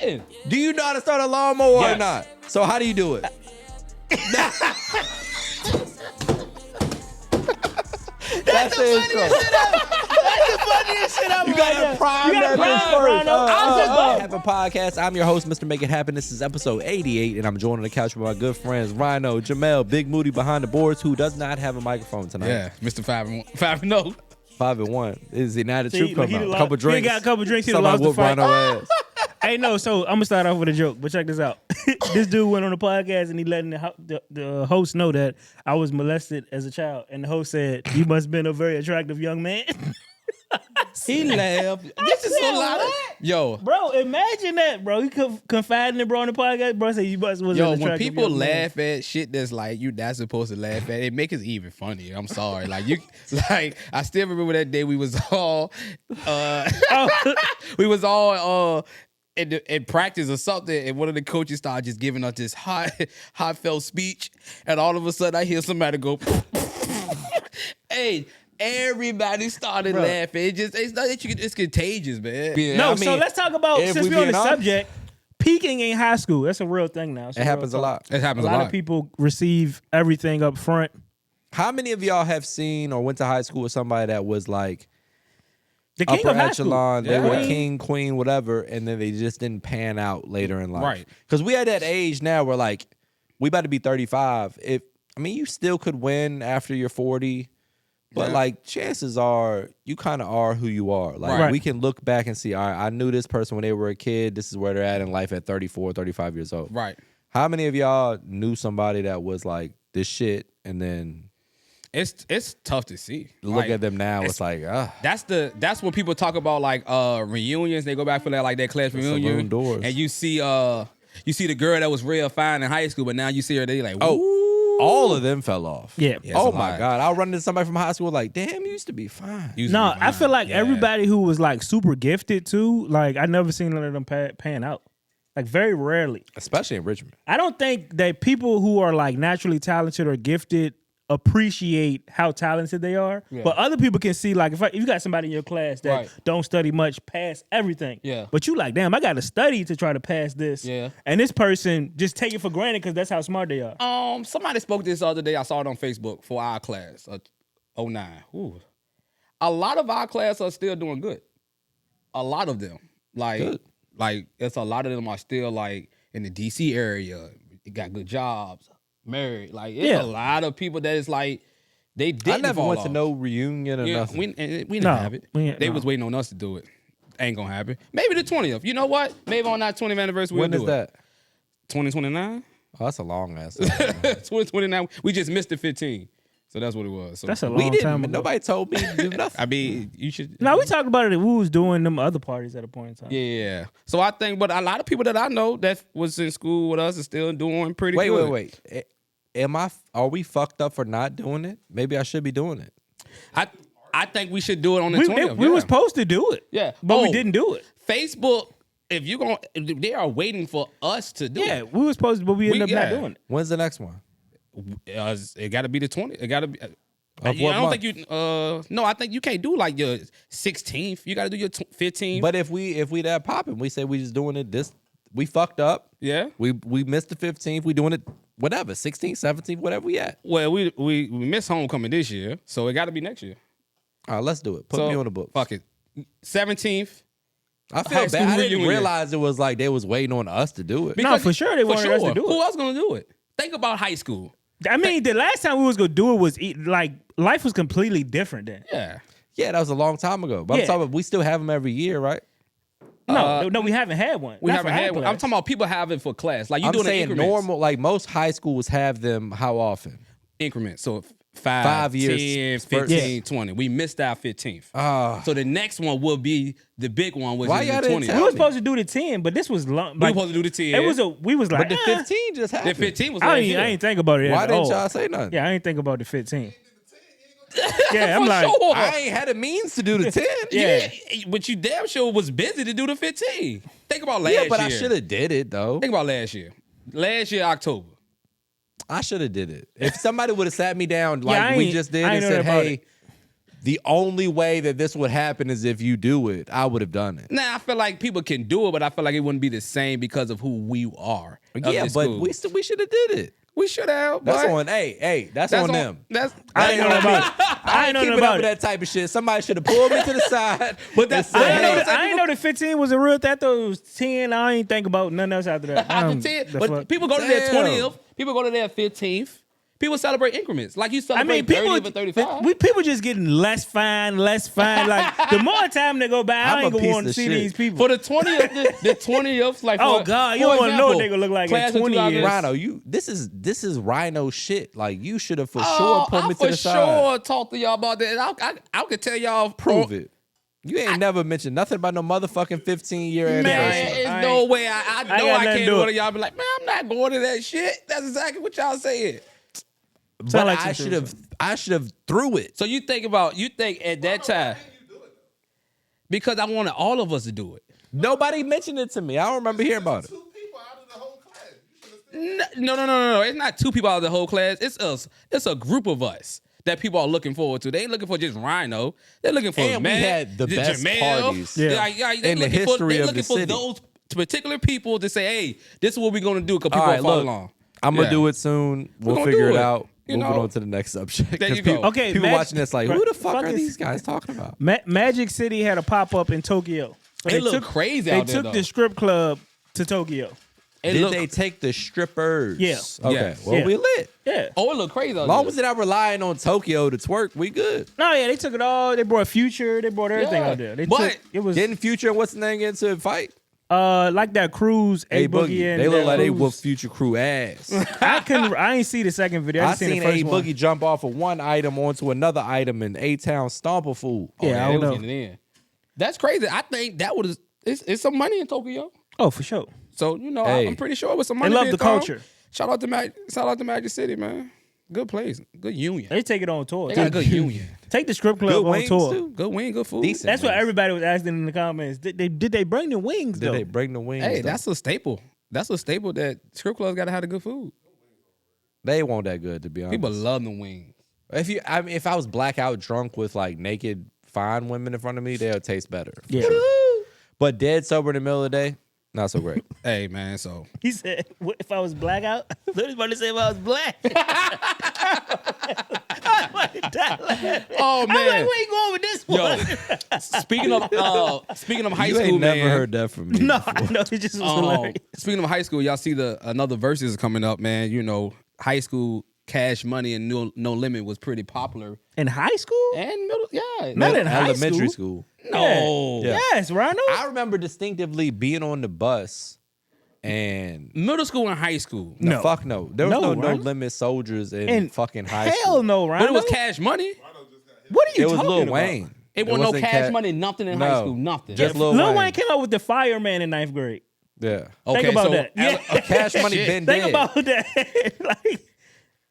Do you know how to start a lawnmower Yes. or not? So how do you do it? That's the intro. That's the funniest shit ever. You gotta prime that bitch first. Rhino. Have a podcast. I'm your host, Mr. Make It Happen. This is episode 88, and I'm joined on the couch with my good friends Rhino, Jamel, Big Moody behind the boards, who does not have a microphone tonight. Yeah, Mr. 5-0. 5-1. Is he now the truth come out? He couple drinks. got a couple drinks. He Somebody lost the whoop fight. Rhino ass. Hey, no. So I'm gonna start off with a joke, but check this out. This dude went on the podcast and he letting the host know that I was molested as a child, and the host said, "You must have been a very attractive young man." He laughed. This is so loud. Yo, Bro, imagine that, bro. He confiding in bro on the podcast. Bro said you was an attractive when people young man. laugh at shit that's like you not supposed to laugh at, it makes it even funnier. I'm sorry. I still remember that day we was all in practice or something, and one of the coaches started just giving us this heartfelt speech, and all of a sudden I hear somebody go, hey. Everybody started laughing. It's contagious, man. Yeah, so let's talk about, since we're on the subject, peaking in high school. That's a real thing now. It happens a lot. It happens A lot of people receive everything up front. How many of y'all have seen or went to high school with somebody that was like The king upper of high echelon, school. they were Yeah. king, queen, whatever, and then they just didn't pan out later in life? Right. Because we at that age now where like we about to be 35. You still could win after you're 40. But like chances are you kind of are who you are. Like we can look back and see, all right, I knew this person when they were a kid. This is where they're at in life at 34, 35 years old. Right. How many of y'all knew somebody that was like this shit and then It's tough to see. look at them now, it's like, That's when people talk about like reunions. They go back for that class reunion. saloon doors. And you see the girl that was real fine in high school, but now you see her, they like, all of them fell off. Yeah. Oh my God. I'll run into somebody from high school like, damn, you used to be fine. No, I feel like everybody who was like super gifted too, like I never seen none of them pan out. Like very rarely. Especially in Richmond. I don't think that people who are like naturally talented or gifted appreciate how talented they are. Yeah. But other people can see, like, if you got somebody in your class that don't study much, pass everything. Yeah. But you like, damn, I got to study to try to pass this. Yeah. And this person just take it for granted because that's how smart they are. Somebody spoke this the other day. I saw it on Facebook for our class, 09. Ooh. A lot of our class are still doing good. A lot of them. Like it's a lot of them are still like in the DC area. They got good jobs. Married, like it's a lot of people that is like they didn't. I never fall went off. to no reunion or nothing. We didn't have it. They was waiting on us to do it. Ain't gonna happen. Maybe the 20th. You know what? Maybe on that 20th anniversary When we'll is do that? 2029. Oh, that's a long ass. 2029. We just missed the 15. So that's what it was. So That's a we long didn't. time ago. Nobody told me to do nothing. I mean, you should. No, we talked about it. We was doing them other parties at a point in time. Yeah. So I think, but a lot of people that I know that was in school with us is still doing pretty good. Wait. Are we fucked up for not doing it? Maybe I should be doing it. I think we should do it on the We 20th. we were supposed to do it. Yeah. But we didn't do it. Facebook, if they are waiting for us to do it. Yeah, we were supposed to, but we ended up not doing it. When's the next one? It got to be the 20th. It got to be. Of I what don't month? think you. No, I think you can't do like your 16th. You got to do your 15th. But if we that popping, we say we just doing it this. We fucked up. Yeah. We missed the 15th. We doing it whatever 16th, 17th, whatever we at. Well, we missed homecoming this year, so it got to be next year. All right, let's do it. Put me on the book. Fuck it. 17th. I feel high school bad. I didn't reunion. realize it was like they was waiting on us to do it. No, for sure they wanted us to do it. Who else gonna do it? Think about high school. I mean, the last time we was gonna do it was like life was completely different then. Yeah, that was a long time ago. But I'm talking about we still have them every year, right? No, we haven't had one. We Not haven't for our had one. class. I'm talking about people have it for class. Like you I'm doing saying increments. normal. Like most high schools have them. How often? Increments. So 5 years, 10, 15, 20. We missed our 15th. So the next one will be the big one, which Why is y'all the didn't 20th. tell We me? were supposed to do the 10, but this was long. We were supposed to do the 10. It was we was like, But the 15 just The happened. 15 was I last ain't, year. I ain't think about it. Why at didn't all. y'all say nothing? Yeah, I ain't think about the 15. Yeah, I'm For like, sure. I ain't had a means to do the 10. Yeah, but you damn sure was busy to do the 15. Think about last year. Yeah, but I should have did it though. Think about last year. Last year, October. I should have did it. If somebody would have sat me down like I we ain't- just did I and ain't know said, about "Hey, it. the only way that this would happen is if you do it, I would have done it. Nah, I feel like people can do it, but I feel like it wouldn't be the same because of who we are. Yeah, but we should have did it. We should have. That's on. That's on them. I ain't know about. I ain't know keeping about up with that type of shit. Somebody should have pulled me to the side. But that's I ain't know that 15 was a real. That thought it was 10. I ain't think about nothing else after that. After 10, but people go to their 20th. People go to their 15th. People celebrate increments. Like you celebrate 30th and 35. People just getting less fine. Like the more time they go by, I ain't gonna want to see these people. For the 20th, the 20th, like oh God, you don't want to know what they gonna look like in 20 years. Rhino, this is Rhino shit. Like you should have for sure put me to the side. I for sure talk to y'all about that. I could tell y'all prove it. You ain't never mentioned nothing about no motherfucking 15-year anniversary. Man, there's no way. I know I can't do it. Y'all be like, man, I'm not going to that shit. That's exactly what y'all saying. But like I should have threw it. So you think at that time, because I wanted all of us to do it. Nobody mentioned it to me. I don't remember hearing about it. 2 people out of the whole class. No. It's not 2 people out of the whole class. It's us. It's a group of us that people are looking forward to. They ain't looking for just Rhino. They're looking for we had the best Jamel. parties in the history of the city. They're looking for those particular people to say, hey, this is what we're going to do because people are following along. I'm going to do it soon. We'll figure it out. Moving on to the next subject. There you go. Okay, people watching this like, who the fuck are these guys talking about? Magic City had a pop-up in Tokyo. So it looked crazy out there, They took the strip club to Tokyo. Did they take the strippers? Yeah. Okay. Yeah. Well, we lit. Yeah. Oh, it looked crazy out there. As long as they're not relying on Tokyo to twerk, we good. No, yeah, they took it all. They brought Future. They brought everything out there. Didn't Future, what's the name, get into a fight? Like that cruise, A Boogie, and they look like they whoop Future crew ass. I ain't see the second video. I seen the first A Boogie jump off of one item onto another item in A-Town stomp a fool. Yeah, I don't know. That's crazy. I think that was it's some money in Tokyo. Oh, for sure. So I'm pretty sure it was some money. They love the culture. Shout out to Magic City, man. Good place, good union. They take it on tour. They got a good union. Take the strip club on tour. Too. Good wing, good food. Decent That's what everybody was asking in the comments. Did they bring the wings? Did they bring the wings? Hey, that's a staple. That's a staple that strip clubs got to have the good food. They weren't that good, to be honest. People love the wings. If I was blackout drunk with like naked fine women in front of me, they'll taste better. Yeah. But dead sober in the middle of the day, not so great. Hey, man, so. He said, if I was blackout? What was about to say if I was black? Oh, man. I'm like, where you going with this one? Yo, speaking of high you school, ain't man. never heard that from me. No, I know. It just was hilarious. Speaking of high school, y'all see another Versuz coming up, man. You know, high school Cash Money and No Limit was pretty popular. In high school? And middle, yeah. Not in high elementary school. No. Yeah. Yes, Rhino. I remember distinctively being on the bus and Middle school and high school. no. Fuck no. There was no Rhino? limit soldiers in fucking high school. Hell no, Rhino. But it was Cash Money. What are you It was talking Lil about? Wayne. It wasn't no Cash Money, nothing in high school, nothing. Just Lil Lil Wayne. Wayne came out with the fireman in 9th grade. Yeah. Okay, Think about so that. Yeah. Cash Money been dead. Think about that. Like,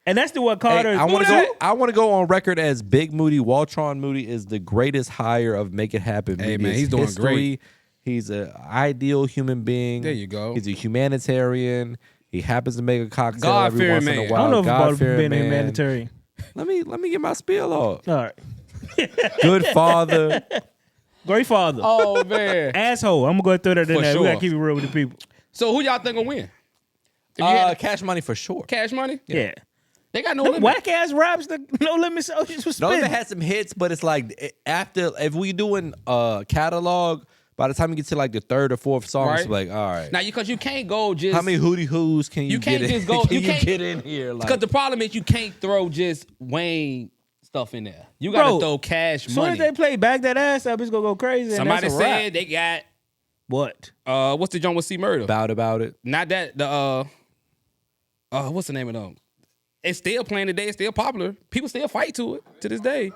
and that's the what Carter. Hey, I want to go on record as Big Moody. Waltron Moody is the greatest hire of Make It Happen. Hey, man, Media's he's doing history. great. He's an ideal human being. There you go. He's a humanitarian. He happens to make a cocktail every God-fearing once man. in a I while. don't know if about God-fearing being a man. humanitarian. Let me get my spiel off. All right. Good father. Great father. Oh, man. Asshole. I'm going to go throw that in For there. We sure. got to keep it real with the people. So who y'all think will win? If you had Cash Money for sure. Cash Money? Yeah. They got no The limit. whack ass raps, the No Limit Soldiers was No, spitting. they had some hits, but it's like after if we doing catalog, by the time you get to like the third or fourth song, it's like, all right. Now, because you can't go just. How many hootie hoos can you can't get in? just go. Can You can't get in here? Because Like, the problem is you can't throw just Wayne stuff in there. You got to throw Cash As soon as Money. they play Back That Ass Up, it's going to go crazy. Somebody and that's a said rap. they got What? what's the joint with C Murder? about it. Not that what's the name of them? It's still playing today. It's still popular. People still fight to it to this day.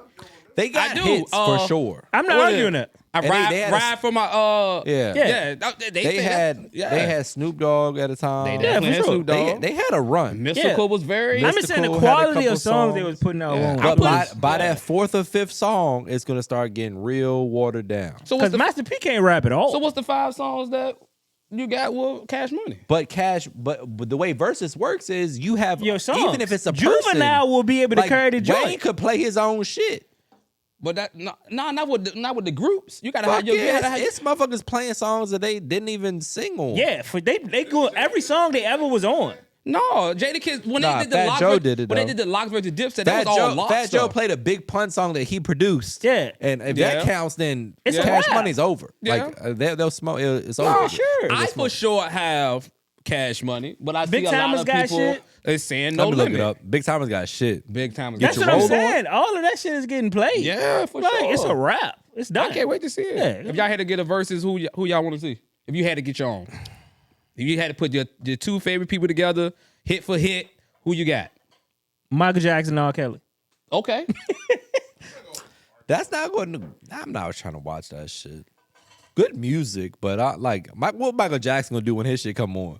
They got I do. hits for sure. I'm not What is arguing it? that. I And ride, they had ride for my Yeah. They had Snoop Dogg at a time. They Yeah, definitely for had sure. Snoop Dogg. They had a run. Mystical was very. I'm just saying the Mystical had a quality couple of songs they songs. was putting out. Yeah. wrong. But by that fourth or fifth song, it's gonna start getting real watered down. So what's Because Master P can't rap at all. so what's the 5 songs that you got with Cash Money? But the way Versuz works is you have Your songs. even if it's a Juvenile person, will be able to like, carry the Wayne joint. could play his own shit. But that not with the groups. You gotta Fuck have your. yeah, it's motherfuckers playing songs that they didn't even sing on. Yeah, for they go every song they ever was on. No, Jadakiss when Nah, they did the Fat Lox Joe when did it, they though. did the Lox versus Dipset, that Fat was all Joe, Lox Fat Joe stuff. played a big pun song that he produced. Yeah. And if Yeah. that counts, then It's a Cash rap. Money's over. Yeah. Like they'll smoke. It's over. No, sure. I for sure have Cash Money, but I Big see a lot Timers of got people shit. is saying no Let me look limit. it up. Big Timers got shit. Big Timers That's got what I'm roll on. saying. All of that shit is getting played. Yeah, for Like, sure. it's a rap. It's done. I can't wait to see it. Yeah. If y'all had to get a versus, who y'all want to see? If you had to get your own, if you had to put your two favorite people together, hit for hit, who you got? Michael Jackson, R. Kelly. Okay. That's not going to. I'm not trying to watch that shit. Good music, but I like what Michael Jackson gonna do when his shit come on.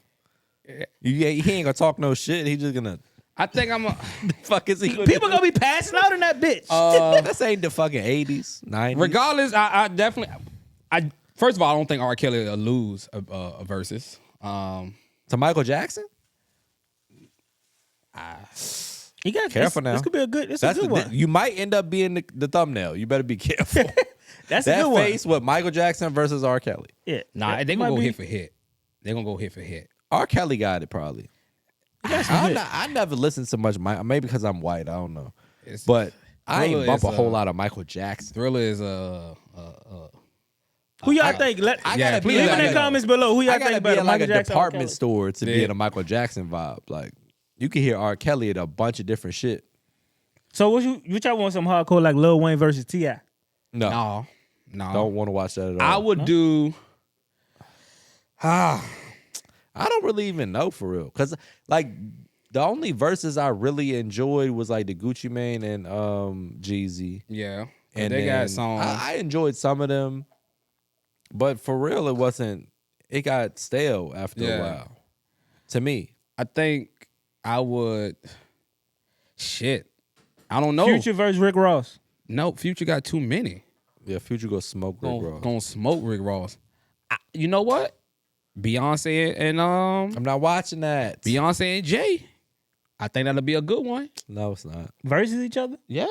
He ain't gonna talk no shit. He just gonna. I think I'm a. The fuck is he? Gonna People do? gonna be passing out in that bitch. This ain't the fucking 80s, 90s. Regardless, I definitely. First of all, I don't think R. Kelly will lose a versus. To Michael Jackson? You got Careful now. This could be a good. It's a good one. You might end up being the thumbnail. You better be careful. That's a That good one. face with Michael Jackson versus R. Kelly. Yeah. Nah, That they might gonna go be- hit for hit. They gonna go hit for hit. R. Kelly got it probably. I never listened to much. Maybe because I'm white. I don't know. But I ain't Thriller bump is, a whole lot of Michael Jackson. Thriller is Who y'all think? I Yeah, gotta please be Leave let in me the know. comments below. Who y'all I gotta think be better, in like Michael a Jackson or R. department Kelly? store to be Yeah. in a Michael Jackson vibe. Like you can hear R. Kelly at a bunch of different shit. So what y'all want some hardcore like Lil Wayne versus T.I.? No, no. don't want to watch that at all. I would do. I don't really even know for real. Cause like the only verses I really enjoyed was like the Gucci Mane and Jeezy. Yeah, And they got then songs. I enjoyed some of them, but for real, it wasn't. It got stale after a while. To me, I think I would. Shit, I don't know. Future versus Rick Ross. No, Future got too many. yeah, Future go smoke Rick Ross. Gonna smoke Rick Ross. You know what? Beyonce and I'm not watching that. Beyonce and Jay. I think that'll be a good one. No, it's not. Versus each other? Yeah.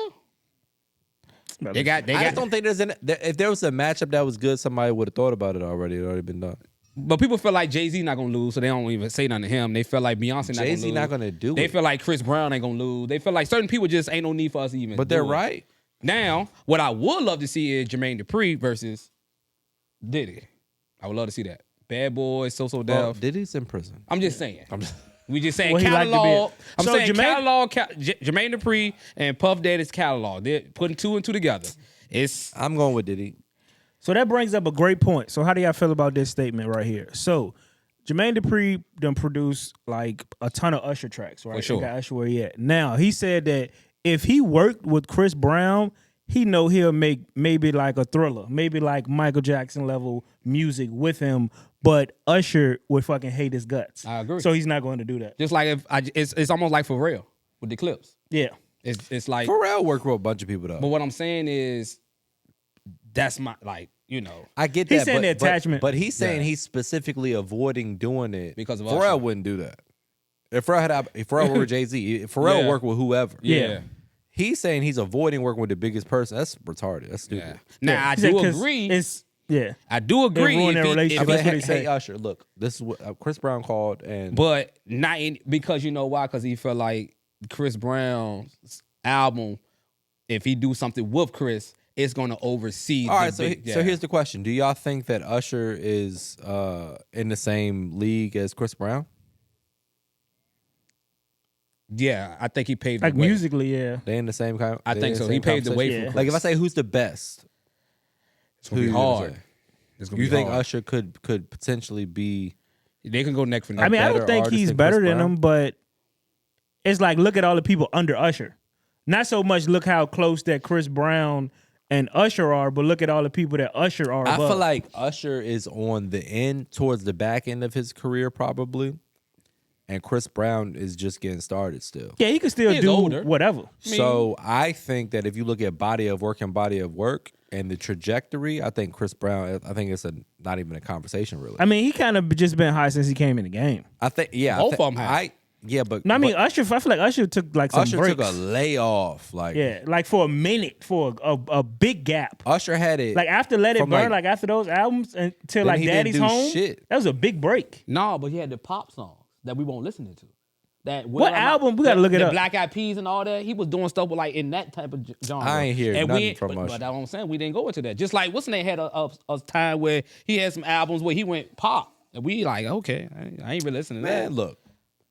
They got. I just don't think if there was a matchup that was good, somebody would have thought about it already. It already been done. But people feel like Jay-Z not gonna lose, so they don't even say nothing to him. They feel like Beyonce not Jay-Z gonna lose. not gonna do They it. feel like Chris Brown ain't gonna lose. They feel like certain people just ain't no need for us to even. But they're do it. right. Now, what I would love to see is Jermaine Dupri versus Diddy. I would love to see that. Bad Boys, So Well, Def. Diddy's in prison. I'm just saying. We just saying Well, he like to be catalog. it. I'm So saying Jermaine- Jermaine Dupri and Puff Daddy's catalog. They're putting two and two together. It's I'm going with Diddy. So that brings up a great point. So how do y'all feel about this statement right here? So Jermaine Dupri done produced like a ton of Usher tracks, right? For sure. He got Usher where he at. Now he said that if he worked with Chris Brown, he know he'll make maybe like a Thriller, maybe like Michael Jackson level music with him, but Usher would fucking hate his guts. I agree. So he's not going to do that. just like it's almost like Pharrell with the clips. Yeah. It's like. Pharrell worked with a bunch of people though. But what I'm saying is, that's my I get He's that. saying but, the attachment. But he's saying Yeah. he's specifically avoiding doing it Because of Pharrell Usher. wouldn't do that. If Pharrell were with Jay-Z, Pharrell Yeah. worked with whoever. Yeah. He's saying he's avoiding working with the biggest person. That's retarded. That's stupid. Yeah. Now I He said do 'cause agree. It's yeah. I do agree. ruin if their he- relationship. if But That's what hey, he said. hey, Usher, look, this is what Chris Brown called, and But not because you know why? Because he felt like Chris Brown's album, if he do something with Chris, it's gonna oversee. all right. the So here's the question: do y'all think that Usher is in the same league as Chris Brown? yeah, I think he paved Like the way. musically, yeah. They in the same kind. I think so. He paved the way Yeah. for Chris. Like if I say who's the best, it's gonna be who you gonna hard. say? It's gonna You be think hard. Usher could potentially be? They can go neck for neck. I mean, I better don't think artist he's than better Chris than Brown? him, but it's like look at all the people under Usher. Not so much look how close that Chris Brown and Usher are, but look at all the people that Usher are I above. feel like Usher is on the end, towards the back end of his career, probably, and Chris Brown is just getting started still. yeah, he can still He's do older. whatever. So I think that if you look at body of work and body of work and the trajectory, I think Chris Brown. I think it's not even a conversation really. I mean, he kind of just been high since he came in the game. I think Both of 'em have. Yeah, but No, I mean Usher. I feel like Usher took like some Usher breaks. took a layoff. Like like for a minute, for a big gap. Usher had it Like after Let It from, Burn, like after those albums until like he didn't Daddy's do Home, shit. that was a big break. No, but he had the pop songs that we won't listen to. That What album? We gotta look it the up. Black Eyed Peas and all that. He was doing stuff with like in that type of genre. I ain't hear and nothing from Usher. But that's what I'm saying. We didn't go into that. Just like what's the name had a time where he had some albums where he went pop, and we like okay, I ain't really listening to that. Man, look,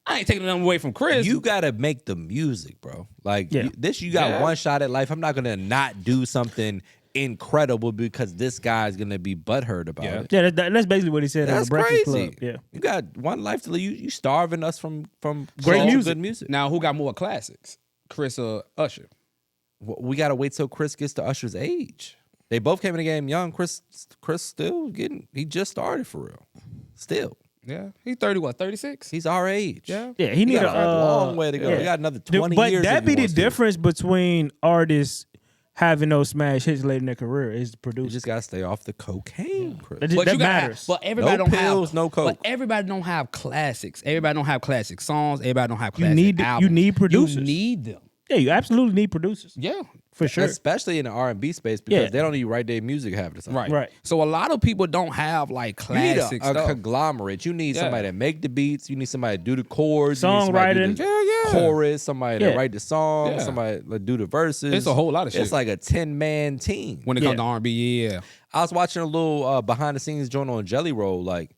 I ain't taking them away from Chris. you gotta make the music, bro. Like Yeah. you got one shot at life. I'm not gonna not do something incredible because this guy's gonna be butthurt about it. Yeah, that's basically what he said at That's the Breakfast crazy. Club. Yeah, You got one life to live. You starving us from Great songs of music. Good music. Now who got more classics, Chris or Usher? We gotta wait till Chris gets to Usher's age. They both came in the game young. Chris still he just started for real. Still. Yeah, he's 36. He's our age. Yeah. yeah. He He need got a long way to go. yeah. We got another 20 But years. that if he be the wants to. difference between artists having those smash hits late in their career is the You producer. just gotta stay off the cocaine, Chris. That, But that you gotta matters. but everybody No don't pills, have no coke. But everybody don't have classics. Everybody don't have classic songs. Everybody don't have You classic need- you albums. need producers. You need them. yeah, you absolutely need producers Yeah. for sure. Especially in the R&B space because Yeah. they don't even write their music half the time. Right. Right. So a lot of people don't have like You need classic a stuff. conglomerate. You need Yeah. somebody to make the beats. You need somebody to do the chords. You need somebody to do Songwriting. the Yeah. chorus. Somebody Yeah. to write the song. Yeah. Somebody to do the verses. It's a whole lot of shit. It's like a 10-man team. when it comes to R&B, yeah. I was watching a little behind the scenes joint on Jelly Roll. Like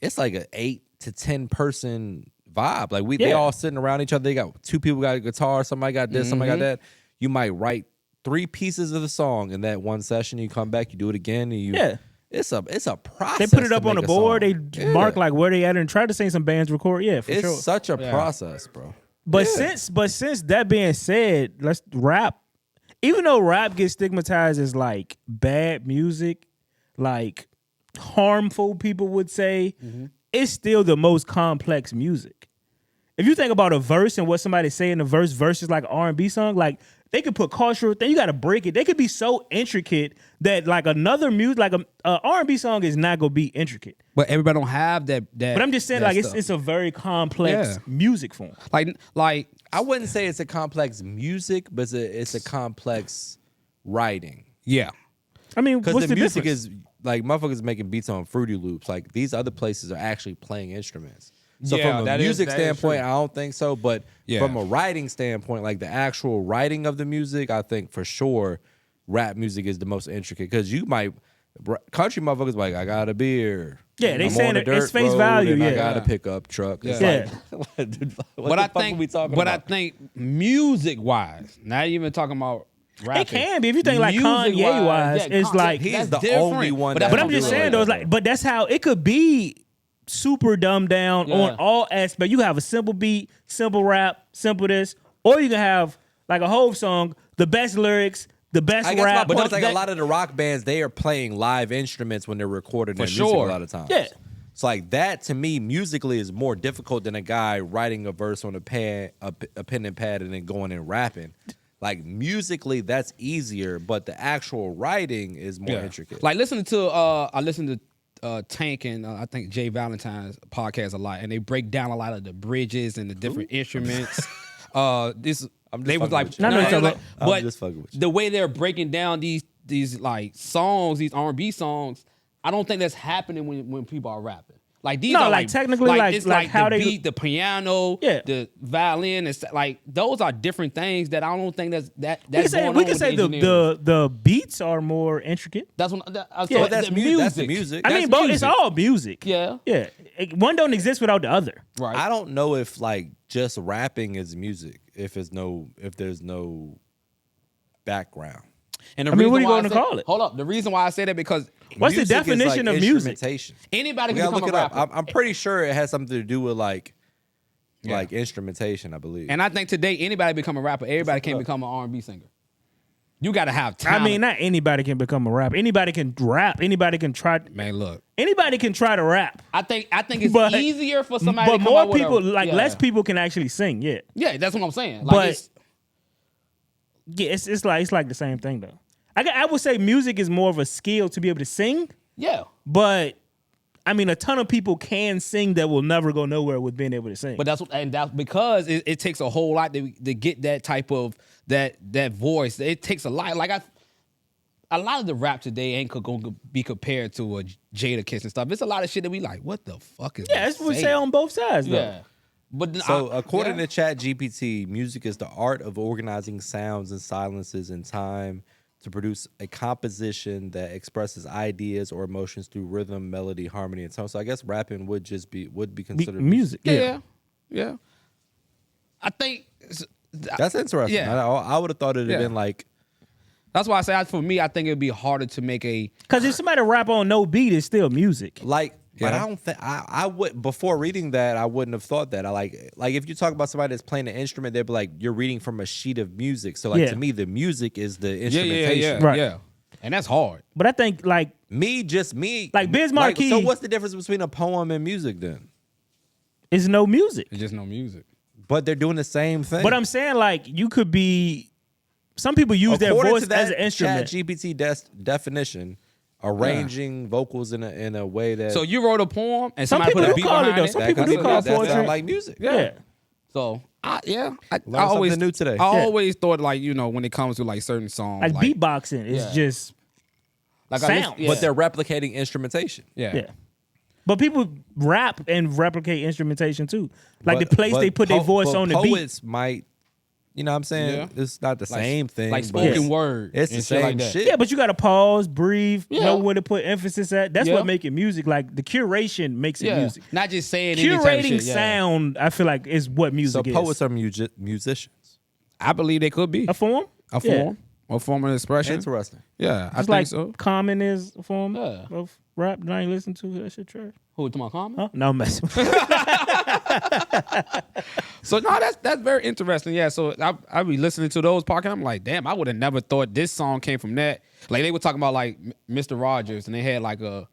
it's like an 8 to 10 person vibe. Like they Yeah. all sitting around each other. They got 2 people got a guitar. Somebody got this. Somebody got that. You might write 3 pieces of the song in that one session. You come back, you do it again, and you. Yeah. It's a process. They put it to up on the make a board. song. They mark like where they at and try to see some bands record. Yeah, for It's sure. such a process, bro. But since that being said, let's rap. Even though rap gets stigmatized as like bad music, like harmful, people would say, it's still the most complex music. If you think about a verse and what somebody say in a verse versus like an R&B song, like they could put cultural thing. You got to break it. They could be so intricate that like another music, like a R&B song is not gonna be intricate. But everybody don't have that. But I'm just saying, that like stuff. it's a very complex Yeah. music form. like I wouldn't say it's a complex music, but it's a complex writing. yeah. I mean, Because what's the music difference? is like motherfuckers making beats on Fruity Loops. Like these other places are actually playing instruments. So Yeah, from a that is- music that is standpoint, true. I don't think so. But Yeah. from a writing standpoint, like the actual writing of the music, I think for sure rap music is the most intricate. Because you might country motherfuckers like, I got a beer. Yeah, they I'm saying on a it- it's dirt face road value, and I yeah. got a pickup truck. It's Yeah. like, dude, what But the I fuck are think we talking but about? I think music wise, not even talking about rapping. It can be if you think like Music-wise, Kanye wise, yeah, it's like. He's that's the different. only one But that But that's I'm don't just do it saying like though, it's that, like, but that's how it could be super dumbed down Yeah. on all aspects. You can have a simple beat, simple rap, simple this, or you can have like a whole song, the best lyrics, the best I guess my rap. point but is like that- a lot of the rock bands, they are playing live instruments when they're recording their music sure. a lot of times. Yeah. It's like that to me musically is more difficult than a guy writing a verse on a pen and pad and then going and rapping. Like musically, that's easier, but the actual writing is more intricate. Like listening to I listened to Tank and I think Jay Valentine's podcast a lot, and they break down a lot of the bridges and the different instruments. This I'm just they was fucking like, with you. No, no, they it's was all like- right. I'm but just fucking with you. the way they're breaking down these like songs, these R&B songs, I don't think that's happening when people are rapping. Like these No, are like, technically, like- it's like how the they- beat, the piano, Yeah. the violin, and like those are different things that I don't think that's we can going say, on we can with say the engineering. the beats are more intricate. That's what Yeah, But that's the music. That's the music. I That's mean, both it's music. all music. Yeah. Yeah. One don't exist without the other. Right. I don't know if like just rapping is music if there's no background. And the I mean, reason what are you why gonna say- call it? Hold up. The reason why I say that because What's the Music is, definition like, of music? instrumentation. anybody We can gotta become look a it up. rapper. I'm pretty sure it has something to do with like instrumentation, I believe. And I think today anybody become a rapper. Everybody can't become an R&B singer. You got to have talent. I mean, not anybody can become a rapper. Anybody can rap. Anybody can try. man, look. Anybody can try to rap. I think it's But- easier for somebody. But to come more out with people, a, like yeah. less people, can actually sing. Yeah, Yeah, that's what I'm saying. Like But- it's, yeah. It's like the same thing though. I would say music is more of a skill to be able to sing, yeah, but I mean, a ton of people can sing that will never go nowhere with being able to sing. But that's because it takes a whole lot to get that type of that voice. It takes a lot. Like a lot of the rap today ain't going to be compared to a Jada Kiss and stuff. It's a lot of shit that we like. What the fuck is? Yeah, that's what we say on both sides, though. Yeah. But so according to ChatGPT, music is the art of organizing sounds and silences in time to produce a composition that expresses ideas or emotions through rhythm, melody, harmony, and tone. So I guess rapping would be considered music. Yeah. I think that's interesting. Yeah. I would have thought it'd have been like. That's why I say for me, I think it'd be harder to make a. Because if somebody rap on no beat, it's still music. But I don't think I would. Before reading that, I wouldn't have thought that. I like if you talk about somebody that's playing an instrument, they'd be like, you're reading from a sheet of music. So to me, the music is the instrumentation. Right. Yeah. And that's hard. But I think like me. Like Biz Markie. So what's the difference between a poem and music then? It's no music. It's just no music. But they're doing the same thing. But I'm saying like you could be. Some people use their voice as an instrument. ChatGPT definition, arranging vocals in a way that. So you wrote a poem and Some somebody people put a do beat call it behind though. it. Some people do call that poetry. sound like music. Yeah. So I Learned always something new today. I always thought like when it comes to like certain songs, Like beatboxing is just like sound. But they're replicating instrumentation. yeah. But people rap and replicate instrumentation too. Like the place they put their voice on the beat. Poets might. You know what I'm saying? Yeah. It's not the same thing. like but spoken word. It's the and same like that. shit. Yeah, but you got to pause, breathe, Yeah. know where to put emphasis at. That's Yeah. what make it music. Like the curation makes it Yeah. music. Not just saying any type of Curating shit, yeah. sound, I feel like, is what So music is. poets are musicians. I believe they could be A form? a form, a form of expression. Interesting. Yeah, I It's think like so. Common is a form Yeah. of rap that I ain't listen to. That shit trash. Who to my comment? Huh? No, I'm messing. So no, that's very interesting. Yeah, so I be listening to those podcasts. I'm like, damn, I would have never thought this song came from that. Like they were talking about like Mr. Rogers, and they had like I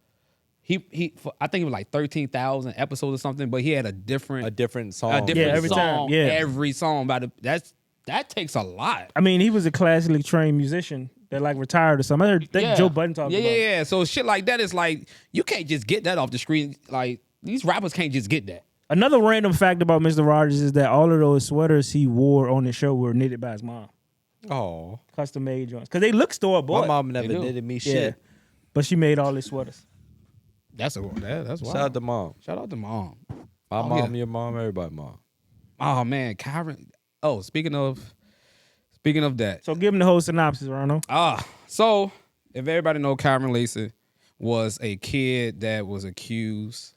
think it was like 13,000 episodes or something, but he had a different song. a different every song, time, yeah. every song. That takes a lot. I mean, he was a classically trained musician that like retired or something. I think Joe Budden talked about it. Yeah. So shit like that is like you can't just get that off the screen. Like these rappers can't just get that. Another random fact about Mr. Rogers is that all of those sweaters he wore on the show were knitted by his mom. Oh, Custom made joints. Because they look store bought. my mom never do. knitted me Yeah. shit. But she made all his sweaters. That's wild. Shout out to mom. Shout out to mom. My Oh, mom, yeah. your mom, everybody mom. Oh man, Kyron. Oh, speaking of that. So give him the whole synopsis, Rhino. So if everybody know, Kyron Lacey was a kid that was accused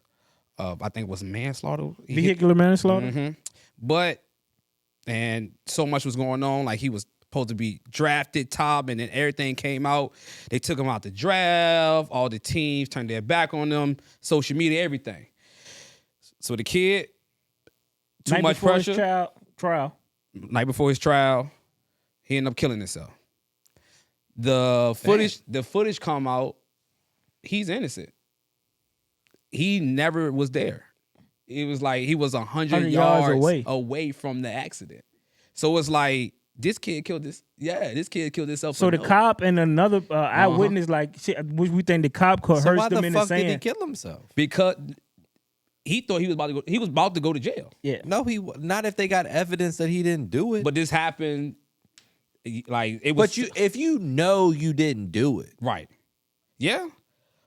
of, I think it was manslaughter. Vehicular manslaughter? Mm-hmm. And so much was going on. Like he was supposed to be drafted top, and then everything came out. They took him out the draft. All the teams turned their back on them. Social media, everything. So the kid, too Night much before pressure. His trial. Night before his trial, he ended up killing himself. The footage come out. He's innocent. He never was there. It was like he was 100 yards away from the accident. So it's like this kid killed this. Yeah, this kid killed himself. So the cop and another eyewitness, like, shit, we think the cop could So hurt why them the in the fuck did he sand. kill himself? because he thought he was about to go. He was about to go to jail. Yeah. No, not if they got evidence that he didn't do it. But this happened. Like it was. But if you know you didn't do it, right. Yeah.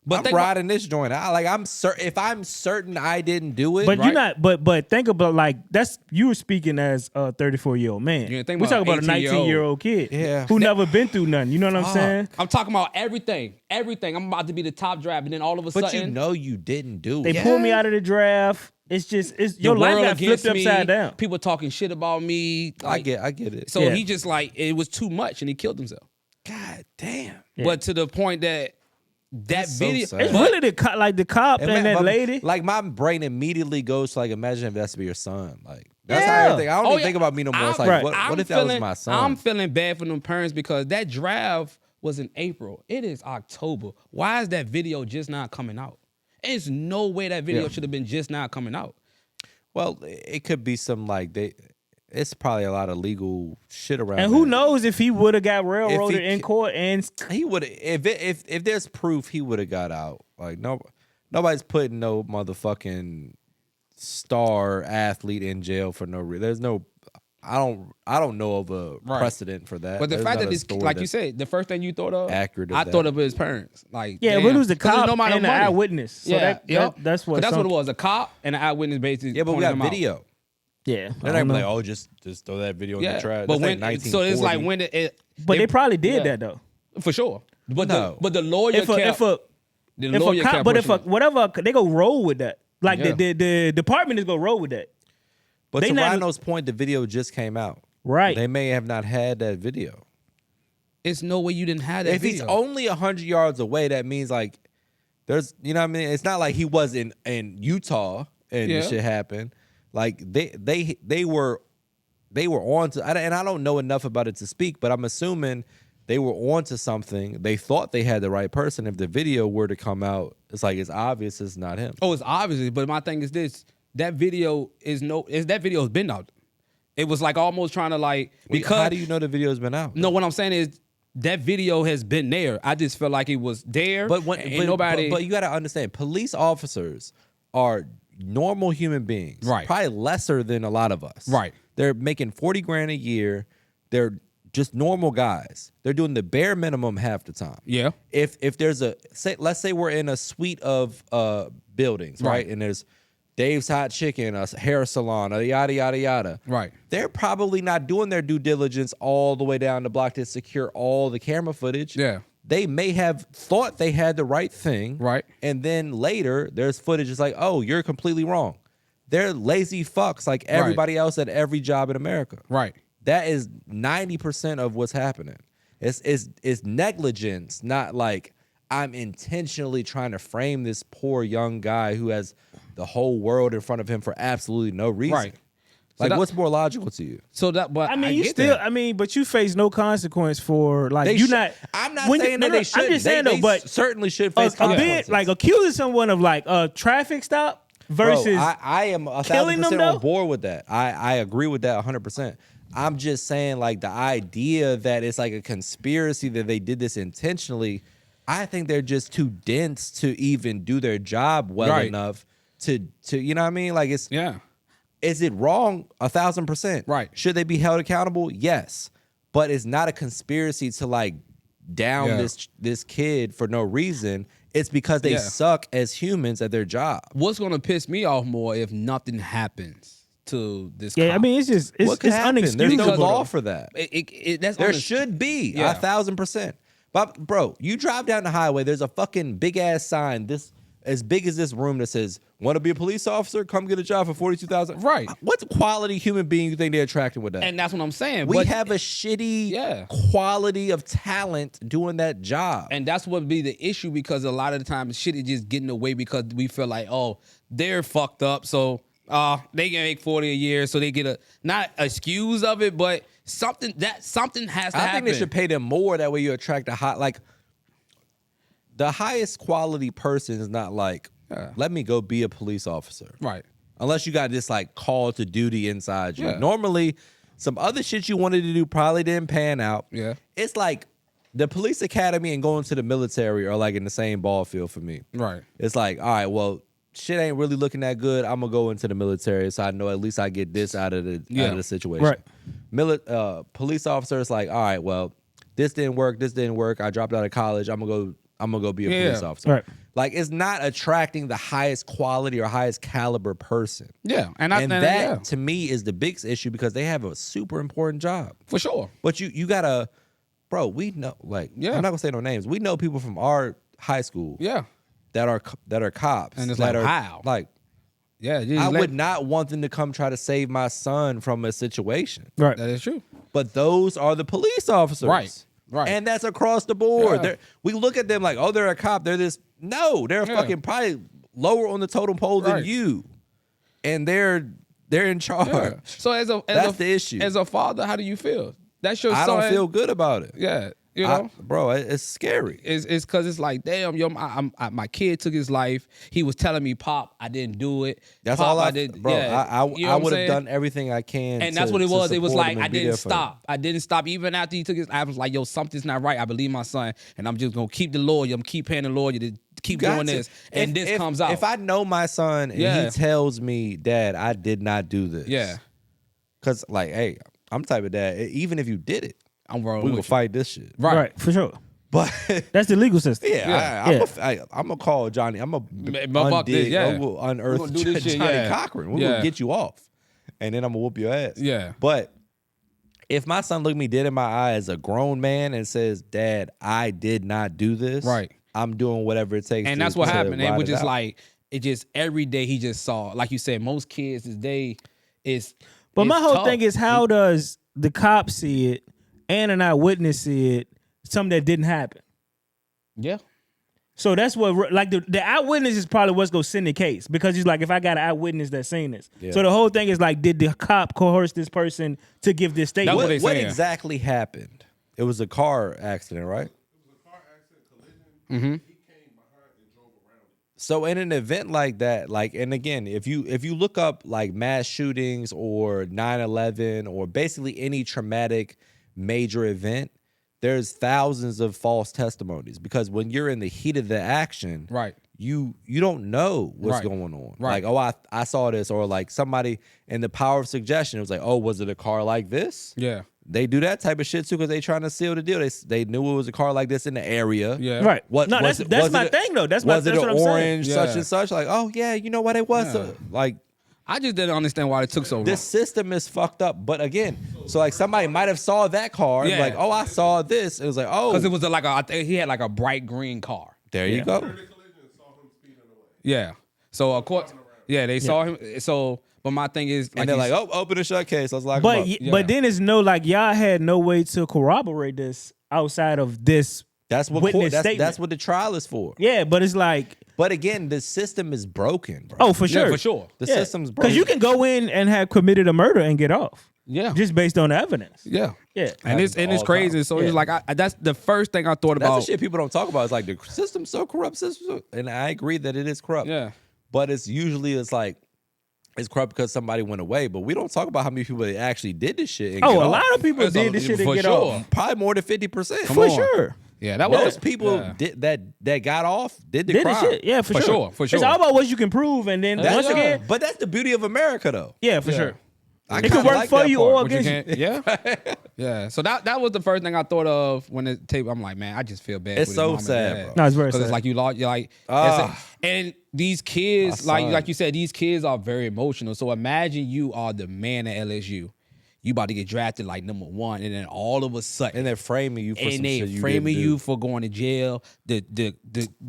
But I'm riding this joint. I'm certain. If I'm certain I didn't do it, But Right. you're not. But think about like that's you were speaking as a 34-year-old man. Yeah, think we about talking about a 18-year-old. 19-year-old kid, Yeah. who never been through nothing. You know what I'm saying? I'm talking about everything. Everything. I'm about to be the top draft, and then all of a but sudden, you know you didn't do They it. pulled me out of the draft. It's just your the life world got flipped against me, upside down. People talking shit about me. I Like, get it. So Yeah. he just like it was too much, and he killed himself. God damn. Yeah. But to the point that That's so video, sad. It's really the cop and that but, lady. Like my brain immediately goes to like imagine if that's to be your son. Like that's Yeah. how everything. I don't Oh, even yeah. think about me no more. It's I'm- like Right. what if that was my son? I'm feeling bad for them parents because that draft was in April. It is October. Why is that video just not coming out? There's no way that video should have been just not coming out. Well, it could be some like it's probably a lot of legal shit around. And who that. knows if he would have got railroaded he in ca- court and He would if there's proof he would have got out. Like Nobody's putting no motherfucking star athlete in jail for no reason. There's no. I don't know of a precedent for that. But the There's fact not that a it's story like you that's said, the first thing you thought of, accurate of I that. thought of his parents. Like, Yeah, damn. but it was the 'Cause there's cop no amount of and the money. eyewitness. So that's what That's what it was. A cop and an eyewitness basically. Yeah, but we pointed got them out. video. Yeah, They're not like, oh, just throw that video in the trash. But That's when like so it's like 1940. when it but they probably did yeah. that though. for sure. But No. the lawyer If kept. The lawyer kept pushing. whatever they go roll with that. Like Yeah. the department is gonna roll with that. But they to not- Rhino's point, the video just came out. Right. They may have not had that video. It's no way you didn't have that If video. he's only 100 yards away, that means like there's, you know what I mean? It's not like he was in Utah and this shit happened. Like they were on to, and I don't know enough about it to speak, but I'm assuming they were on to something. They thought they had the right person. If the video were to come out, it's like it's obvious it's not him. Oh, it's obviously, but my thing is this: that video that video has been out. It was like almost trying to like because How do you know the video's been out? no, what I'm saying is that video has been there. I just felt like it was there, But when and nobody. but you got to understand, police officers are normal human beings, Right. Probably lesser than a lot of us, Right. They're making $40,000 a year. They're just normal guys. They're doing the bare minimum half the time. Yeah. If there's let's say we're in a suite of buildings, right? And there's Dave's Hot Chicken, a hair salon, a yada yada yada. Right. They're probably not doing their due diligence all the way down the block to secure all the camera footage. Yeah. They may have thought they had the right thing. Right. And then later there's footage. It's like, oh, you're completely wrong. They're lazy fucks like everybody else at every job in America. Right. That is 90% of what's happening. It's negligence, not like I'm intentionally trying to frame this poor young guy who has the whole world in front of him for absolutely no reason. Right. Like, that- what's more logical to you? So that, but I mean, you get still. that. I mean, but you face no consequence for like They you should- not. I'm not when you- saying no, that no, they should. I'm just saying though, but certainly should a face bit consequences. like accusing someone of like a traffic stop versus Bro, I am 1,000% killing them, though? on board with that. I agree with that 100%. I'm just saying, like, the idea that it's like a conspiracy that they did this intentionally, I think they're just too dense to even do their job well Right. enough to you know what I mean? Like, it's yeah. is it wrong? 1,000%. Right. Should they be held accountable? Yes. But it's not a conspiracy to like down Yeah. this kid for no reason. It's because they Yeah. suck as humans at their job. What's gonna piss me off more if nothing happens to this? yeah. cop? I mean, it's just What could it's happen? There's unexcusable. no law though. for that. That's There unex- should be Yeah. 1,000%. But bro, you drive down the highway. There's a fucking big ass sign this as big as this room that says, "Want to be a police officer? Come get a job for $42,000." Right. What quality human being you think they're attracting with that? and that's what I'm saying. we but, have a shitty Yeah. quality of talent doing that job. and that's what be the issue because a lot of the time shit is just getting away because we feel like, oh, they're fucked up, so they can make 40 a year, so they get a not excuse of it, but something has to happen. I think they should pay them more. That way you attract a hot, like the highest quality person is not like, let me go be a police officer. Right. Unless you got this like call to duty inside you. Yeah. Normally, some other shit you wanted to do probably didn't pan out. Yeah. It's like the police academy and going to the military are like in the same ball field for me. Right. It's like, all right, well, shit ain't really looking that good. I'm gonna go into the military so I know at least I get this out of the situation. Right. Police officers like, all right, well, this didn't work. I dropped out of college. I'm gonna go be a police officer. Right. Like, it's not attracting the highest quality or highest caliber person. Yeah. That to me is the biggest issue because they have a super important job. for sure. But you gotta, bro. We know, like, Yeah. I'm not gonna say no names. We know people from our high school, Yeah. that are cops, And it's that like, are how? like. Yeah. I would not want them to come try to save my son from a situation. Right. That is true. But those are the police officers. Right. Right. And that's across the board. Yeah. They're- We look at them like, oh, they're a cop. They're this. No, they're Yeah. fucking probably lower on the totem pole than Right. you. And they're in charge. Yeah. So That's the issue. As a father, how do you feel? That's your I son. don't feel good about it. Yeah. You know. Bro, it's scary. It's because it's like, damn, yo, my kid took his life. He was telling me, Pop, I didn't do it. That's Pop, all I did. bro. Yeah. You know I what I'm would have saying? done everything I can. And that's to- what it to was. It was support like him and I be didn't there for him. stop. I didn't stop even after he took his. I was like, yo, something's not right. I believe my son, and I'm just gonna keep the lawyer. I'm keep paying the lawyer to keep Got doing to. this, and If- this comes out. If I know my son and Yeah. he tells me, Dad, I did not do this. Yeah. Because, like, hey, I'm the type of dad, even if you did it, I'm rolling we with will you. fight this shit. Right. for sure. But That's the legal system. yeah, I'm gonna call Johnny. I'm gonna fuck this, undig. yeah. I'm gonna unearth We gonna do this shit, Johnny yeah. Cochran. We're Yeah. gonna get you off, and then I'm gonna whoop your ass. Yeah. But if my son looked me dead in my eye as a grown man and says, "Dad, I did not do this," Right. I'm doing whatever it takes. And to, that's what to happened. ride And which it is out. like, it just every day he just saw, like you said, most kids today is. But it's my whole tough. thing is, how does the cop see it and an eyewitness see it, something that didn't happen? Yeah. So that's what, like, the eyewitness is probably what's going to send the case, because he's like, if I got an eyewitness that's seen this. Yeah. So the whole thing is like, did the cop coerce this person to give this statement? That's what they what saying. exactly happened? It was a car accident, right? It was a car accident, collision. He came behind and drove around it. So in an event like that, like, and again, if you look up like mass shootings or 9/11 or basically any traumatic major event, there's thousands of false testimonies, because when you're in the heat of the action, Right. you don't know what's Right. going on. Right. Like, oh, I saw this, or like somebody in the power of suggestion, it was like, oh, was it a car like this? Yeah. They do that type of shit too, because they trying to seal the deal. They knew it was a car like this in the area. Yeah. Right. What, No, was that's was my it- thing, though. That's was it what an I'm saying. orange Yeah. such and such? Like, oh yeah, you know what it was? Yeah. Like, I just didn't understand why it took so long. this system is fucked up. But again, so like somebody might have saw that car, and Yeah. like, oh, I saw this. It was like, oh, Because it was I think he had like a bright green car. there you go. Heard the collision and saw him speeding away. Yeah. So of course, yeah, they saw him. So, but my thing is, And they're like, oh, open the shut case. I was like, But Yeah. but then it's no, like, y'all had no way to corroborate this outside of this. that's what witness that's statement. what the trial is for. Yeah, but it's like, But again, the system is broken, bro. oh, for yeah, sure. for sure. The system's broken. Because you can go in and have committed a murder and get off. Yeah. Just based on the evidence. Yeah. Yeah. And it's Happens all crazy. time. So Yeah. it's like that's the first thing I thought That's about. the shit people don't talk about. It's like the system's so corrupt, and I agree that it is corrupt. Yeah. But it's like it's corrupt because somebody went away. But we don't talk about how many people that actually did this shit. And Oh, get a off. lot of people That's did a- this shit for and get sure. off. Probably more than 50%. For on. sure. Yeah, that was Most people yeah. did that got off did the Did crime. this shit. Yeah, for sure. For sure. It's all about what you can prove. And then That's once again, but that's the beauty of America, though. yeah, for Yeah. sure. I It could kinda work like for that you part. or But you against you. can't, yeah, yeah. So that was the first thing I thought of when the tape. I'm like, man, I just feel bad. It's for his so mom and sad, dad. bro. No, it's very Because sad. it's like you lost. You're like, and these kids, My son. like you said, these kids are very emotional. So imagine you are the man at LSU. You about to get drafted like number 1, and then all of a sudden, And they're framing you for some and they shit you framing didn't you do. for going to jail. The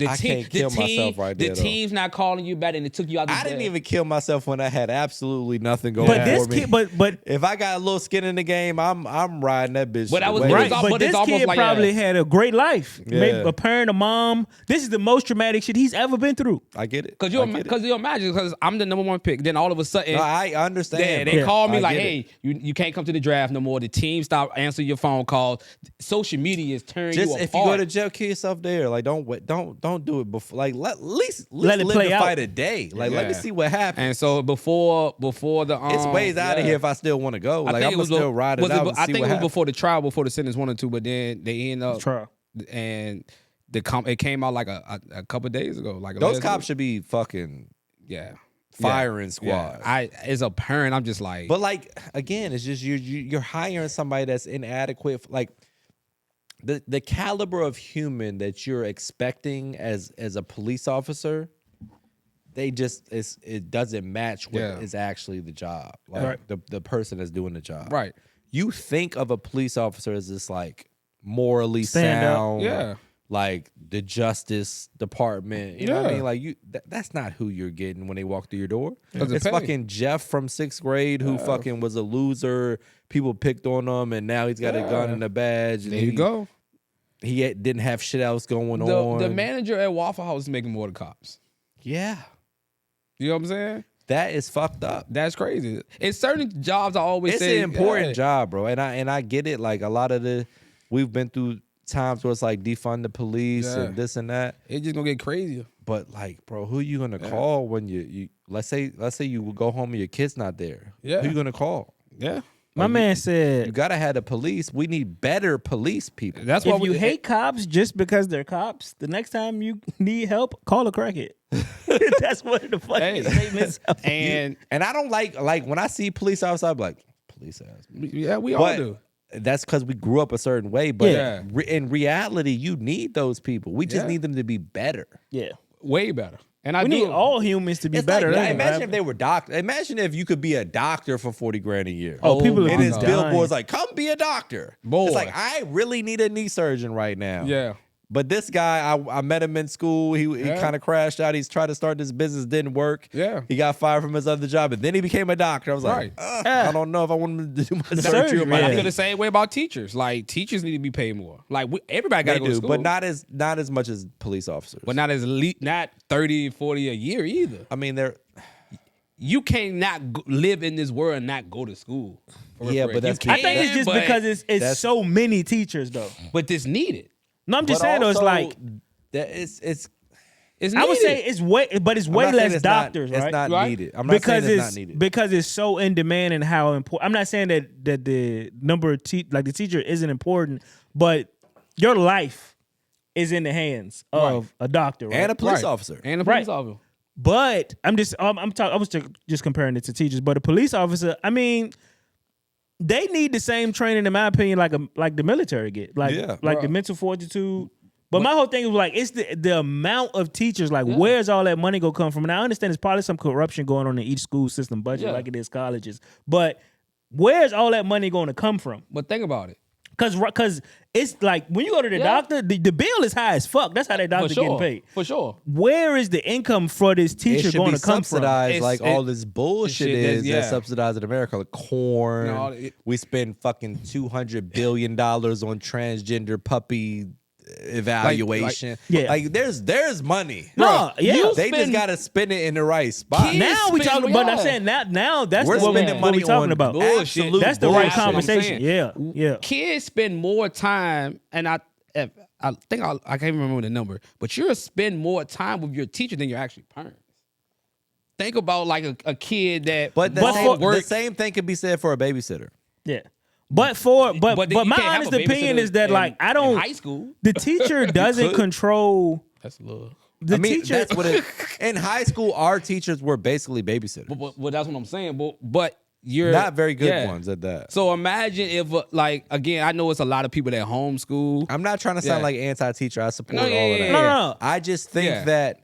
I team, can't kill the team, myself right the there, though. team's not calling you back, and it took you out. The I didn't jail. even kill myself when I had absolutely nothing going But for this me. kid, but If I got a little skin in the game, I'm riding that bitch. But that was- away. it right, was but but this it's almost kid like probably a- had a great life. Yeah. Maybe a parent, a mom. This is the most traumatic shit he's ever been through. I get it. Because I get it. you imagine, because I'm the number 1 pick. Then all of a sudden, No, I understand. yeah, bro. they call me I like, get hey, it. you can't come to the draft no more. The team stopped answering your phone calls. Social media is tearing Just you apart. if you go to jail, kill yourself there. Like don't do it before. Like at least Let it live play the out. fight a day. Like let me Yeah. see what happens. And so before the It's ways out of yeah. here if I still want to go. I Like think I'm it gonna was still ride it was out. it, and I see think what it was happens. before the trial, before the sentence 1 or 2, but then they end up Trial. and it came out like a couple days ago. Like Those last cops week. should be fucking yeah firing squad. Yeah. As a parent, I'm just like, But like again, it's just you're hiring somebody that's inadequate. Like the caliber of human that you're expecting as a police officer, they just it doesn't match what Yeah. is actually the job. Like Right. the person that's doing the job. right, You think of a police officer as this like morally Stand up. sound, Yeah. like the justice department. You know what I Yeah. mean? Like that's not who you're getting when they walk through your door. Doesn't It's pay. fucking Jeff from 6th grade who fucking was a loser. People picked on him, and now he's got a gun and a badge. And there you go. He didn't have shit else going The on. manager at Waffle House is making more than cops. Yeah, You know what I'm saying? that is fucked up. That's crazy. In certain jobs, I always It's say an important yeah. job, bro, and I get it. Like a lot of we've been through times where it's like defund the police Yeah. and this and that. It's just gonna get crazier. But like, bro, who you gonna call when you let's say you go home and your kid's not there? Yeah. Who you gonna call? Yeah. My man You said, gotta have the police. We need better police people. That's why if you hate cops just because they're cops, the next time you need help, call a crackhead. That's one of the funniest statements. and I don't like when I see police officers, I'm like, police ass. yeah, we all But do. that's because we grew up a certain way. But Yeah. in reality, you need those people. We just Yeah. need them to be better. Yeah. Way better. And I We do. need all humans to be It's better. like, That's imagine what if they were doctors. Imagine if you could be a doctor for $40,000 a year. Oh, people my are and his God. billboards like, come be a doctor. Boy. It's like, I really need a knee surgeon right now. Yeah. But this guy, I met him in school. He kind of crashed out. He's tried to start this business, didn't work. Yeah. He got fired from his other job, and then he became a doctor. I was Right. like, I don't know if I want him to do my surgery. surgery, on my I yeah. feel the same way about teachers. Like teachers need to be paid more. Like everybody got They to go to do, school, but not as much as police officers. but not as not 30, 40 a year either. I mean, they're You can't not live in this world and not go to school. Yeah, but that's You I think it's can, just but- because it's that's- so many teachers, though. but it's needed. No, I'm just but saying, though, it's also, like, that it's It's I would needed. say it's way, but it's I'm way not saying less it's not- doctors, It's right? not Right? needed. I'm not because saying it's not needed. because it's so in demand and how important. I'm not saying that the number of the teacher isn't important, but your life is in the hands of a doctor, right? And a police Right. officer. and a police Right. officer. But I'm just I was just comparing it to teachers, but a police officer, I mean, they need the same training, in my opinion, like the military get, like Yeah. the Right. mental fortitude. But my whole thing is like it's the amount of teachers. Like, where's all that money gonna come from? And I understand there's probably some corruption going on in each school system budget, Yeah. like it is colleges. But where's all that money going to come from? But think about it. Because it's like when you go to the doctor, the bill is high as fuck. That's how that For doctor sure. getting paid. For sure. Where is the income for this It teacher should going be to come subsidized It's- like it- all this bullshit shit that- is yeah. that's subsidized in America, like corn. No, it- we spend fucking $200 billion on transgender puppy evaluation. yeah. Like there's money. from? No, yeah. you They just spend- gotta spend it in the right spot. Kids Now we spend- talking, but I'm yeah. saying now that's We're what spending we money talking on about. bullshit. absolute That's the bullshit. right That's what I'm conversation. saying. Yeah. Kids spend more time, and I think I can't remember the number, but you'll spend more time with your teacher than your actual parents. Think about like a kid that But the, But same, for- the same thing could be said for a babysitter. Yeah. But then but you my can't have honest a opinion babysitter is that in- like I in don't high school. the teacher doesn't could. control That's love. the I mean, teacher. that's what it. In high school, our teachers were basically babysitters. But that's what I'm saying. But you're Not very good yeah. ones at that. So imagine if like again, I know it's a lot of people that homeschool. I'm not trying to sound Yeah. like anti-teacher. I support No, yeah, all of yeah, that. yeah. No. I just think Yeah. that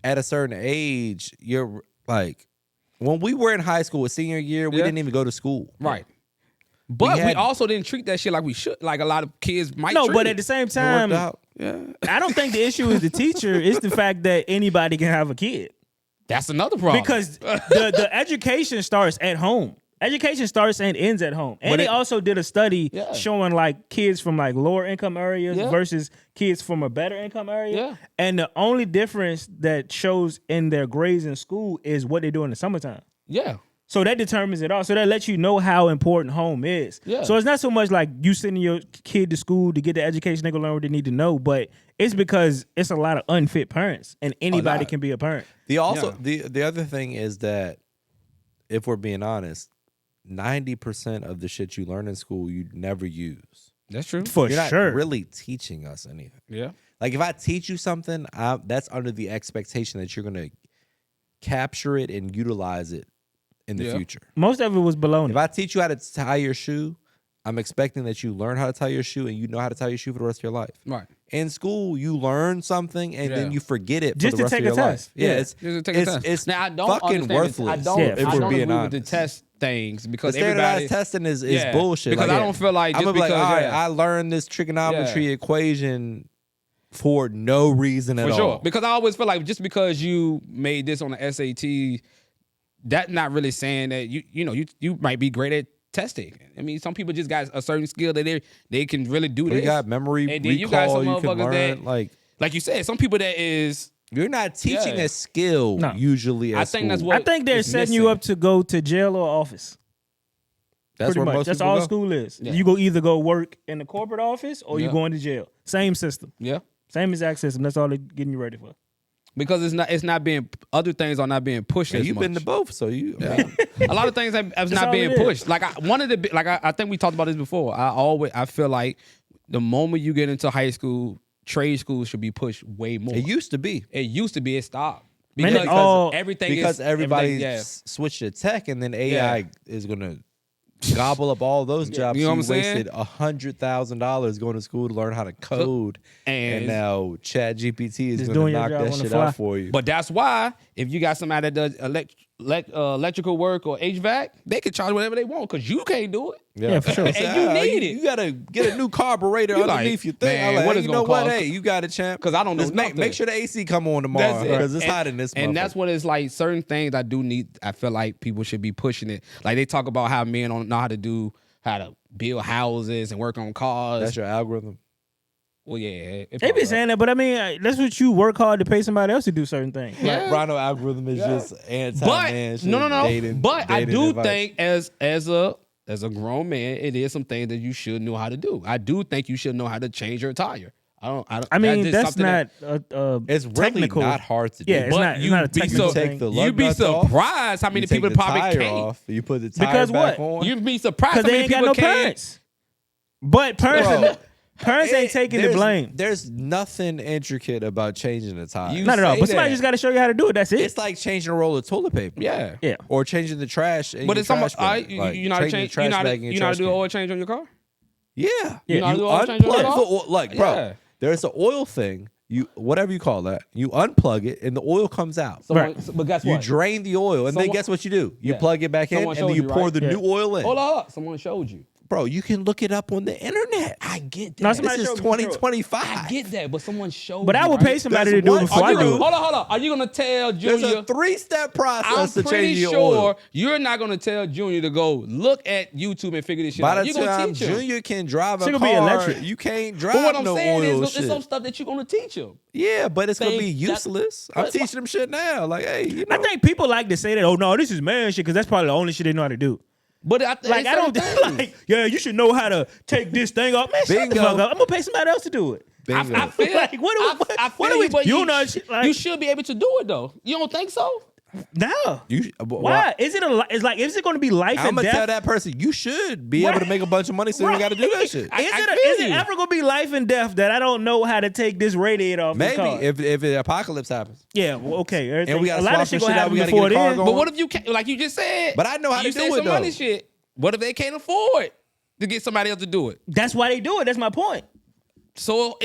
at a certain age, you're like, when we were in high school, a senior year, we Yeah. didn't even go to school. Right. But we had- also didn't treat that shit like we should. Like a lot of kids might. No, treat but it. at the same It worked time, out. I don't think the issue is the teacher. It's the fact that anybody can have a kid That's another problem. because the education starts at home. Education starts and ends at home. And But they it- also did a study Yeah. showing like kids from like lower income areas Yeah. versus kids from a better income area. Yeah. And the only difference that shows in their grades in school is what they do in the summertime. yeah. So that determines it all. So that lets you know how important home is. Yeah. So it's not so much like you sending your kid to school to get the education they gonna learn what they need to know, but it's because it's a lot of unfit parents, and anybody lot. can be a parent. The other thing is that if we're being honest, 90% of the shit you learn in school you never use. That's true. For You're not sure. really teaching us anything. Yeah. Like if I teach you something, that's under the expectation that you're gonna capture it and utilize it in the Yeah. future. Most of it was If baloney. I teach you how to tie your shoe, I'm expecting that you learn how to tie your shoe and you know how to tie your shoe for the rest of your life. Right. In school, you learn something and then Yeah. you forget it Just for to the rest take of a your test. life. Yeah, Yeah. it's Just to take a test. it's Now I don't fucking understand worthless. I don't. Yeah, I if don't we're being agree honest. with the test things because The standardized everybody. testing is Yeah, bullshit. because I don't feel like I'm just gonna be like, because, all right, yeah. I learned this trigonometry Yeah. equation for no reason at For all. sure. Because I always feel like just because you made this on the SAT, that's not really saying that you might be great at testing. I mean, some people just got a certain skill that they can really do We this. got memory And then you got recall. some You can motherfuckers learn that- like you said, some people that is. you're not teaching Yeah. a skill No. usually. At I think that's school. what I think they're is setting you missing. up to go to jail or office. That's Pretty where much. most That's people all go. school is. Yeah. You go either go work in the corporate office or you Yeah. going to jail. Same system. Yeah. Same exact system. That's all they're getting you ready for. because it's not being, other things are not being pushed as You've much. been to both, so you. A lot of things have not all being it is. pushed. Like I think we talked about this before. I feel like the moment you get into high school, trade schools should be pushed way more. It used to be. It stopped. Man, Because it all- everybody yeah. switched to tech, and then AI is gonna gobble up all those jobs. You know what I'm so saying? wasted $100,000 going to school to learn how to code, and now Chat GPT is Just gonna doing your knock job that on the shit fly. out for you. But that's why if you got somebody that does electrical work or HVAC, they can charge whatever they want because you can't do it. Yeah, for sure. And you need it. You gotta get a new carburetor You like, underneath your thing. man, I'm like, what hey, is you gonna know what? cost? Hey, you got it, champ. 'Cause I don't know Just nothing. make sure the AC come on tomorrow because it's hot in this. And that's what it's like. Certain things I do need. I feel like people should be pushing it. Like they talk about how men don't know how to build houses and work on cars. That's your algorithm. Well, yeah. They be saying that, but I mean, that's what you work hard to pay somebody else to do certain things. Yeah. Rhino algorithm is just anti But man. no. Dating, But I dating do advice. think as a grown man, it is some things that you should know how to do. I do think you should know how to change your tire. I mean, just that's something not It's really technical. not hard to do. Yeah, it's But not. It's you not a be technical so- thing. take the lug You'd be nuts off, surprised how many you take people the probably tire can't. off, you put the tire Because back what? on. You'd be surprised how Because they many ain't got people no can't. parents. But parents, Bro, parents ain't taking the blame. There's nothing intricate about changing the tire. You Not at all. say But somebody that. just got to show you how to do it. That's it. It's like changing a roll of toilet paper. Yeah. Yeah. Or changing the trash. In But your it's almost trash bag. Like, you know how to changing the change. trash You know how to, bag in your you know how trash to do an can. oil change on your car. Yeah. You know how to do oil change on your car? Like, Yeah. bro, there's an oil thing. You whatever you call that. You unplug it and the oil comes out. But guess You what? drain the oil and then Someone- guess what you do? You Yeah. plug it back in Someone and then showed you you, pour right? the Yeah. new oil in. Hold up. Someone showed you. Bro, you can look it up on the internet. I get that. No, This somebody is showed me, for sure. 2025. I get that, but someone showed But you, I would right? pay somebody That's to do one- it before I Are do you- it. Hold on. Are you gonna tell There's Junior? a 3-step process I'm to pretty change your sure oil. you're not gonna tell Junior to go look at YouTube and figure this shit By out. the You're gonna time teach him. Junior can drive a She car, gonna be electric. you can't drive But what I'm no saying oil is, shit. it's some stuff that you're gonna teach him. Yeah, but it's gonna be Things that- useless. I'm But- teaching them shit now. Like, hey, you know. I think people like to say that, oh, no, this is man shit, because that's probably the only shit they know how to do. But Like, I don't like, yeah, you should know how to take this thing off. Man, shut the Bingo. fuck up. I'm going to pay somebody else to do it. Bingo. I feel Like, what are we, but you know, shit, like, you should be able to do it though. You don't think so? no. Why? Why? Is it is it going to be life I'm and gonna death? tell that person you should be able to make a bunch of money, so you ain't got to do that shit. Is I it feel you. ever going to be life and death that I don't know how to take this radiator off Maybe the car? if the apocalypse happens, Yeah, well, okay. Everything, And we gotta a lot swap of shit some going to shit out, happen we gotta before get a car then. going. But what if you can't, like you just said? But I know how you to said do it, some money though. shit. What if they can't afford to get somebody else to do it? That's why they do it. That's my point. So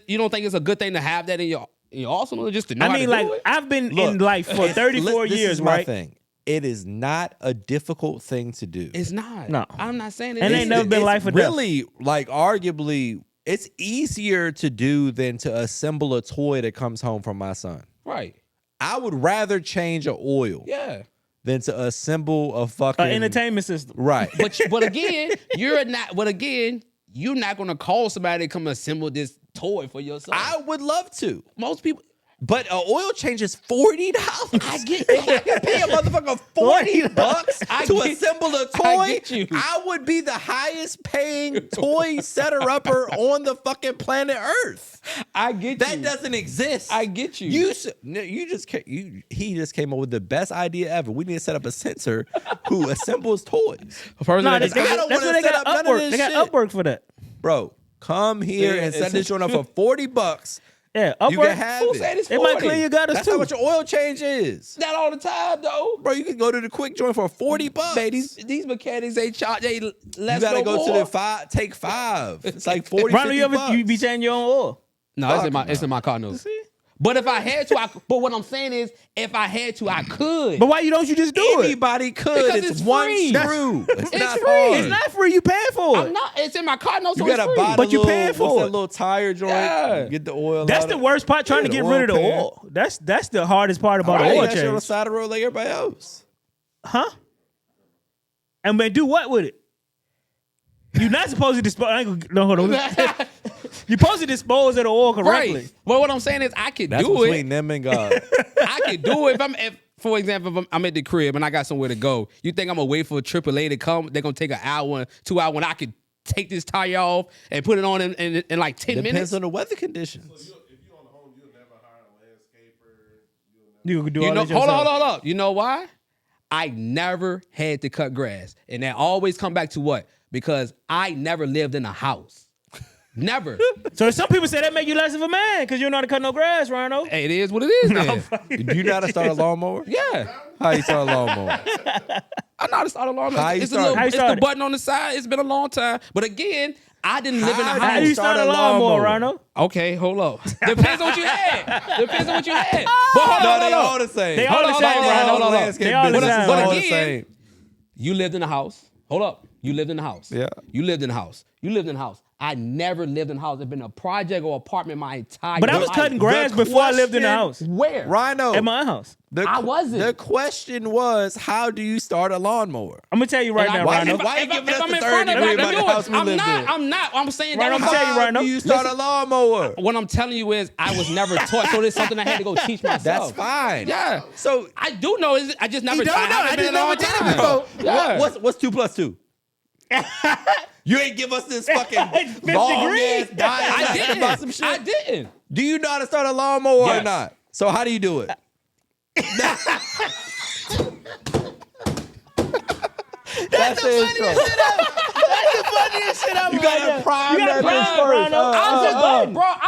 you don't think it's a good thing to have that in your arsenal, just to know I how mean, to like, do it? I've been in Look, life for 34 this years, is my right? thing. It is not a difficult thing to do. It's not. No. I'm not saying it And is. ain't never been life or death. Really, like, arguably, it's easier to do than to assemble a toy that comes home from my son. Right. I would rather change an oil Yeah. than to assemble a fucking Entertainment system. Right. But again, you're not gonna call somebody to come assemble this toy for your son. I would love to, Most people. but an oil change is $40. I get I can pay a motherfucker $40 I to get- assemble a toy. I get you. I would be the highest paying toy setter upper on the fucking planet Earth. I get That you. doesn't exist. I get you. He just came up with the best idea ever. We need to set up a censor who assembles toys. Person No, that that's is- I don't that's wanna what they set got up none of Upwork. this They got shit. Upwork for that. Bro, come here Yeah, and set it's- this joint up for $40. Yeah, You Upwork. can have Who it. said it's They might 40? clean your gutters That's too. how much an oil change is. Not all the time though. Bro, you can go to the quick joint for $40. Man, these mechanics they charge they less. You gotta no go more. to the take 5. It's like 40, Ronald, you $50. you be changing your own oil? No, it's in my car notes. But if I had to, but what I'm saying is, if I had to, I could. But why don't you just do it? Anybody could. Because It's it's one free. screw. It's not free. hard. It's not free. You paying for I'm it. not. It's in my car notes. You So it's gotta free. buy the But you little, paying for what's that it. little tire joint? Yeah. Get the oil That's out the of- worst part. Trying to Yeah, get the rid of oil the pan. oil. That's the hardest part about Right, the oil that shit on the change. side of the road like everybody else. Huh? And man, do what with it? You're not supposed to dispose. No, hold on. You're supposed to dispose of the oil correctly. Right. But what I'm saying is, I could That's do between it. them and God. I could do it if for example, if I'm at the crib and I got somewhere to go. You think I'm gonna wait for a AAA to come? They're gonna take an hour, 2 hours when I could take this tire off and put it on in like 10 Depends minutes. on the weather conditions. If you on the home, you'll never hire a landscaper. You could do You all know, that hold yourself. on. You know why? I never had to cut grass. And that always come back to what? Because I never lived in a house. Never. So some people say that make you less of a man because you don't know how to cut no grass, Rhino. Hey, it is what it is, man. Do you know how to start a lawnmower? Yeah. How you start a lawnmower? I know how to start a lawnmower. How you It's, started? How you it's the started? button on the side. It's been a long time. But again, I didn't live in a How house. How do you start a lawnmower, Rhino? Okay, hold up. Depends on what you had. Depends on what you had. But hold No, on, they hold all on. the same. They all the Hold on, same, hold on, Rhino. hold on. Landscape They all the business same. is But all the again, same. You lived in a house. Hold up. You lived in a house. Yeah. You lived in a house. You lived in a house. I never lived in a house. It's been a project or apartment my entire But I life. was cutting grass before I lived in the house. Where? Rhino. At my house. I wasn't. The question was, how do you start a lawnmower? I'm gonna tell you right And I- now, Why Rhino. you- why you giving us I'm the in third front of degree it, about I'm the doing- house we I'm lived not. in? I'm not. I'm saying Right, that. I'm telling you right How now. do you start a lawnmower? What I'm telling you is, I was never taught. So it's something I had to go teach myself. That's fine. Yeah. So I do know. I just never. you don't know. haven't I been just in a long never did it time. before. Yeah. What's 2 + 2? You ain't give us this fucking Fifth long degree. ass diagram about some shit. I didn't. Do you know how to start a lawnmower or Yes. not? So how do you do it? That's the intro. That's the funniest shit I've You gotta prime that bitch first. Rhino.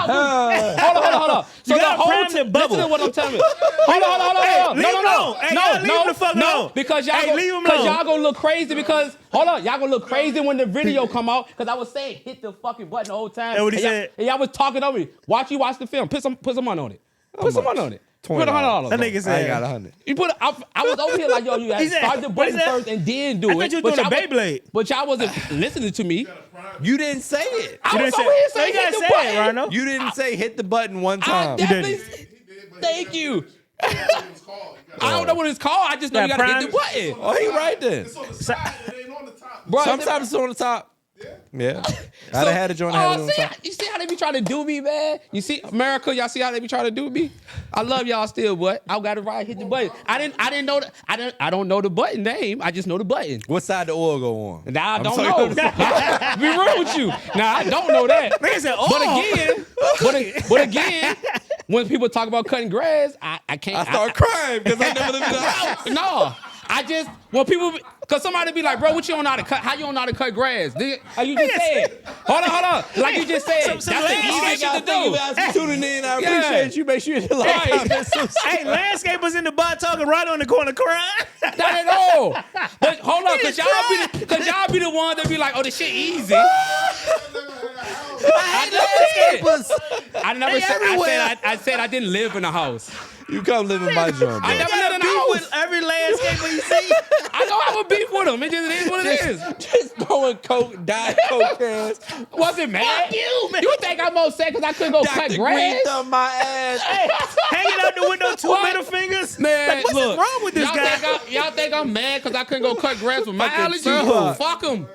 Hold on. So You the gotta whole prime the bubble. Listen to what I'm telling you. Hold on. leave him alone. Hey, y'all leave him the fuck alone. Because y'all, Hey, leave him because alone. y'all gonna look crazy. Because hold on, y'all gonna look crazy when the video come out. Because I was saying hit the fucking button the whole time. That what he And y'all- said? And y'all was talking over me. Watch the film. Put some money on it. Put some money on it. Put $20. $100. That on nigga it. said. I ain't got 100. You put. I was over here like, yo, you had He to said- start the what button is that? first and then do I it. thought you was But doing a y'all Beyblade. But y'all wasn't listening to me. You didn't say it. I You was didn't over here say. saying You hit gotta the say button. it, Rhino. You didn't say hit the button one I time. definitely. But Thank you. It was called. I don't know what it's called. I just know you Yeah, gotta hit the button. Oh, he right then. It's on the side. It ain't on the top. Bro, Sometimes it's on the top. Yeah. I'd have had a joint had it on the see, top. you see how they be trying to do me, man? You see, America, y'all see how they be trying to do me? I love y'all still, but I gotta hit the button. I didn't know I don't know the button name. I just know the button. What side the oil go on? Now I I'm don't sorry. know. Be real with you. Now I don't know that. Nigga said, But again, when people talk about cutting grass, I can't. I start crying because I never lived in a house. No, I just when people, cause somebody be like, bro, what you don't know how to cut? How you don't know how to cut grass? Like you just said. Hold on. Like you just said. Some That's the easy shit to do. You guys for tuning in. I Yeah. appreciate you. Make sure you like, Right. comment, subscribe. Hey, landscapers in the bar talking right on the corner crying. Not at all. But hold on, cause y'all be the ones that be like, oh, this shit easy. I never said. I never said. I said I didn't live in a house. You come live in my joint, I bro. never lived in a house. with every landscaper you see. I don't have a beef with them. It just is what it is. Just throwing coke, diet coke cans. Wasn't mad. Fuck you, man. You think I'm upset because I couldn't go cut Dr. grass? Green thumb my ass. Hanging out the window, two What? middle fingers. Man, Like, what's look, wrong with this y'all guy? Y'all think I'm mad because I couldn't go cut grass with my Fucking allergies? suck. Fuck them.